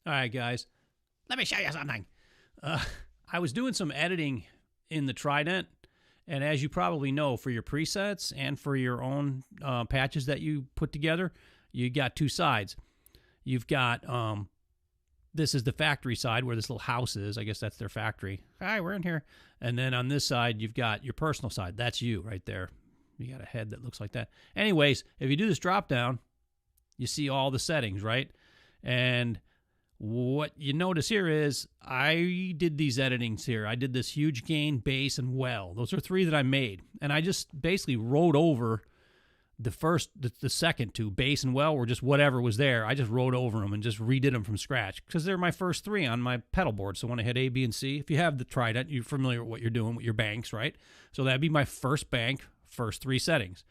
All right, guys, let me show you something. I was doing some editing in the Trident, and as you probably know, for your presets and for your own patches that you put together, you got two sides. You've got, this is the factory side where this little house is. I guess that's their factory. Hi, we're in here. And then on this side, you've got your personal side. That's you right there. You got a head that looks like that. Anyways, if you do this drop down, you see all the settings, right? And what you notice here is I did these editings here. I did this huge gain, bass, and well. Those are three that I made. And I just basically wrote over the second two, bass and well, were just whatever was there. I just wrote over them and just redid them from scratch because they're my first three on my pedal board. So when I hit A, B, and C, if you have the Trident, you're familiar with what you're doing with your banks, right? So that'd be my first bank, first three settings.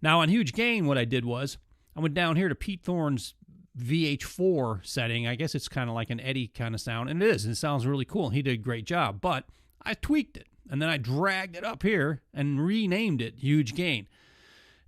Now on huge gain, what I did was I went down here to Pete Thorne's VH4 setting. I guess it's kind of like an Eddie kind of sound, and it is, and it sounds really cool. He did a great job, but I tweaked it, and then I dragged it up here and renamed it huge gain.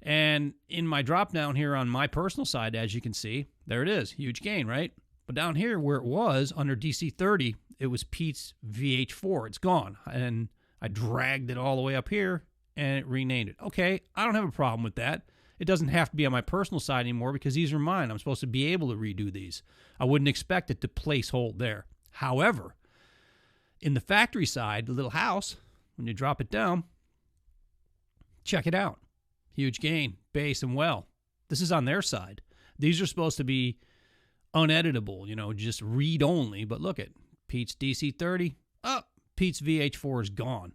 And in my drop down here on my personal side, as you can see, there it is, huge gain, right? But down here where it was under DC30, it was Pete's VH4. It's gone, and I dragged it all the way up here and it renamed it. Okay, I don't have a problem with that. It doesn't have to be on my personal side anymore because these are mine. I'm supposed to be able to redo these. I wouldn't expect it to place hold there. However, in the factory side, the little house, when you drop it down, check it out. Huge gain, bass, and well. This is on their side. These are supposed to be uneditable, you know, just read only. But look at Pete's DC30. Oh, Pete's VH4 is gone.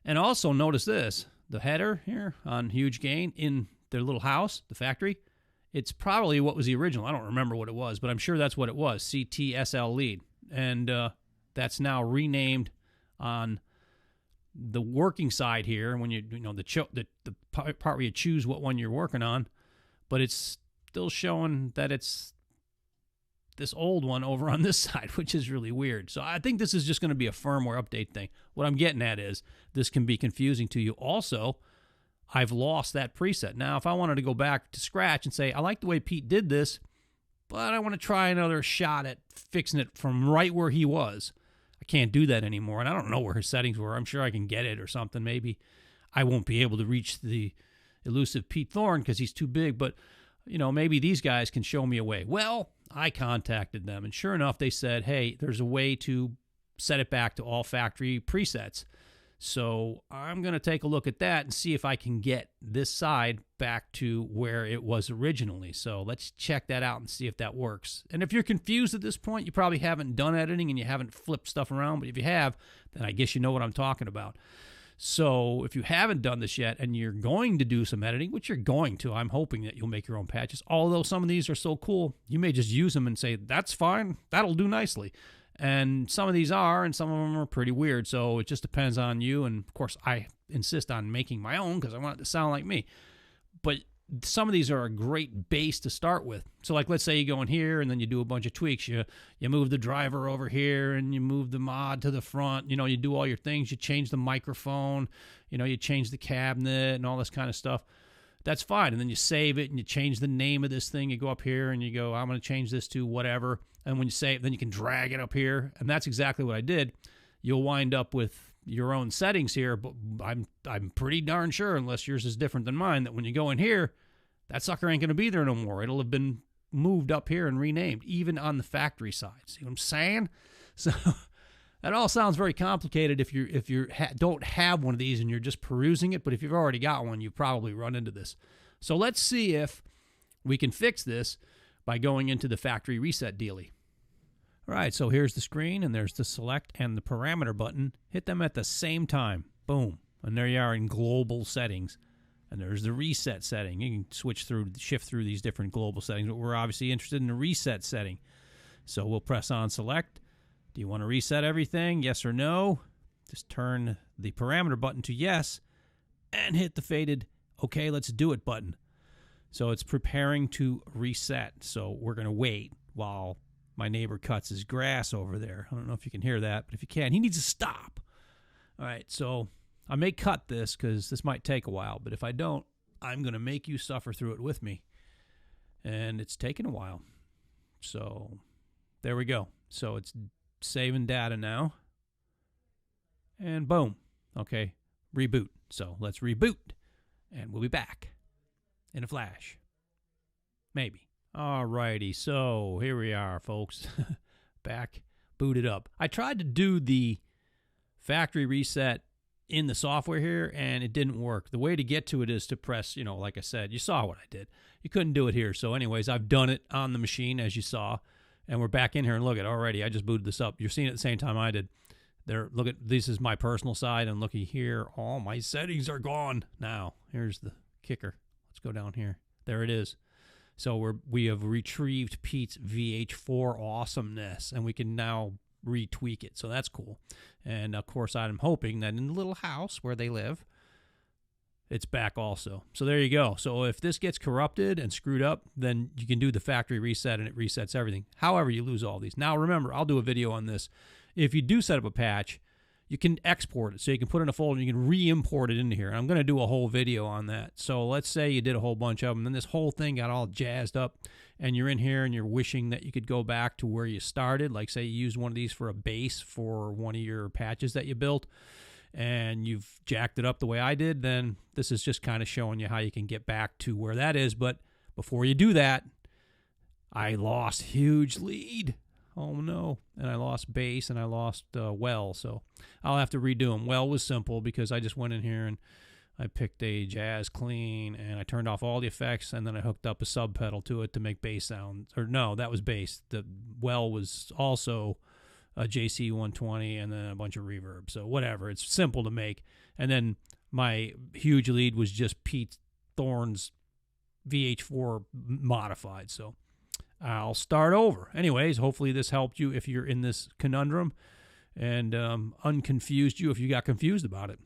And also notice this. The header here on huge gain in their little house, the factory, it's probably what was the original. I don't remember what it was, but I'm sure that's what it was, CTSL lead. And that's now renamed on the working side here when you know the part where you choose what one you're working on, but it's still showing that it's this old one over on this side, which is really weird. So I think this is just going to be a firmware update thing. What I'm getting at is this can be confusing to you. Also, I've lost that preset. Now, if I wanted to go back to scratch and say, I like the way Pete did this, but I want to try another shot at fixing it from right where he was, I can't do that anymore. And I don't know where his settings were. I'm sure I can get it or something. Maybe I won't be able to reach the elusive Pete Thorne because he's too big, but you know, maybe these guys can show me a way. Well, I contacted them, and sure enough, they said, hey, there's a way to set it back to all factory presets. So I'm going to take a look at that and see if I can get this side back to where it was originally. So let's check that out and see if that works. And if you're confused at this point, you probably haven't done editing and you haven't flipped stuff around. But if you have, then I guess you know what I'm talking about. So if you haven't done this yet and you're going to do some editing, which you're going to, I'm hoping that you'll make your own patches. Although some of these are so cool, you may just use them and say, that's fine, that'll do nicely. And some of these are, and some of them are pretty weird. So it just depends on you. And of course, I insist on making my own because I want it to sound like me. But some of these are a great base to start with. So like, let's say you go in here and then you do a bunch of tweaks. You move the driver over here and you move the mod to the front. You know, you do all your things. You change the microphone. You know, you change the cabinet and all this kind of stuff. That's fine. And then you save it and you change the name of this thing. You go up here and you go, I'm going to change this to whatever. And when you save it, then you can drag it up here. And that's exactly what I did. You'll wind up with your own settings here, but I'm pretty darn sure, unless yours is different than mine, that when you go in here, that sucker ain't going to be there no more. It'll have been moved up here and renamed, even on the factory side. See what I'm saying? So that all sounds very complicated if you don't have one of these and you're just perusing it, but if you've already got one, you've probably run into this. So let's see if we can fix this by going into the factory reset dealie. All right, so here's the screen, and there's the select and the parameter button. Hit them at the same time. Boom. And there you are in global settings. And there's the reset setting. You can shift through these different global settings, but we're obviously interested in the reset setting. So we'll press on select. Do you want to reset everything? Yes or no? Just turn the parameter button to yes and hit the faded okay, let's do it button. So it's preparing to reset. So we're going to wait while my neighbor cuts his grass over there. I don't know if you can hear that, but if you can, he needs to stop. All right, so I may cut this because this might take a while, but if I don't, I'm going to make you suffer through it with me. And it's taken a while. So there we go. So it's saving data now. And boom. Okay, reboot. So let's reboot. And we'll be back in a flash. Maybe. Alrighty, so here we are, folks. Back, booted up. I tried to do the factory reset in the software here, and it didn't work. The way to get to it is to press, you know, like I said, you saw what I did. You couldn't do it here. So anyways, I've done it on the machine, as you saw, and we're back in here, and look at already. I just booted this up. You're seeing it at the same time I did. There, look at, this is my personal side, and looky here, all my settings are gone. Now, here's the kicker. Let's go down here. There it is. So we have retrieved Pete's VH4 awesomeness, and we can now retweak it. So that's cool. And of course, I'm hoping that in the little house where they live, it's back also. So there you go. So if this gets corrupted and screwed up, then you can do the factory reset and it resets everything. However, you lose all these. Now remember, I'll do a video on this. If you do set up a patch, you can export it. So you can put it in a folder and you can re-import it into here. And I'm going to do a whole video on that. So let's say you did a whole bunch of them, and then this whole thing got all jazzed up, and you're in here and you're wishing that you could go back to where you started. Like say you used one of these for a base for one of your patches that you built, and you've jacked it up the way I did, then this is just kind of showing you how you can get back to where that is. But before you do that, I lost huge lead. Oh no, and I lost base and I lost well, so I'll have to redo them. Well was simple because I just went in here and I picked a jazz clean and I turned off all the effects, and then I hooked up a sub pedal to it to make bass sound. Or no, that was bass. The well was also a JC 120 and then a bunch of reverb. So whatever, it's simple to make. And then my huge lead was just Pete Thorne's VH4 modified. So I'll start over. Anyways, hopefully this helped you if you're in this conundrum and unconfused you if you got confused about it.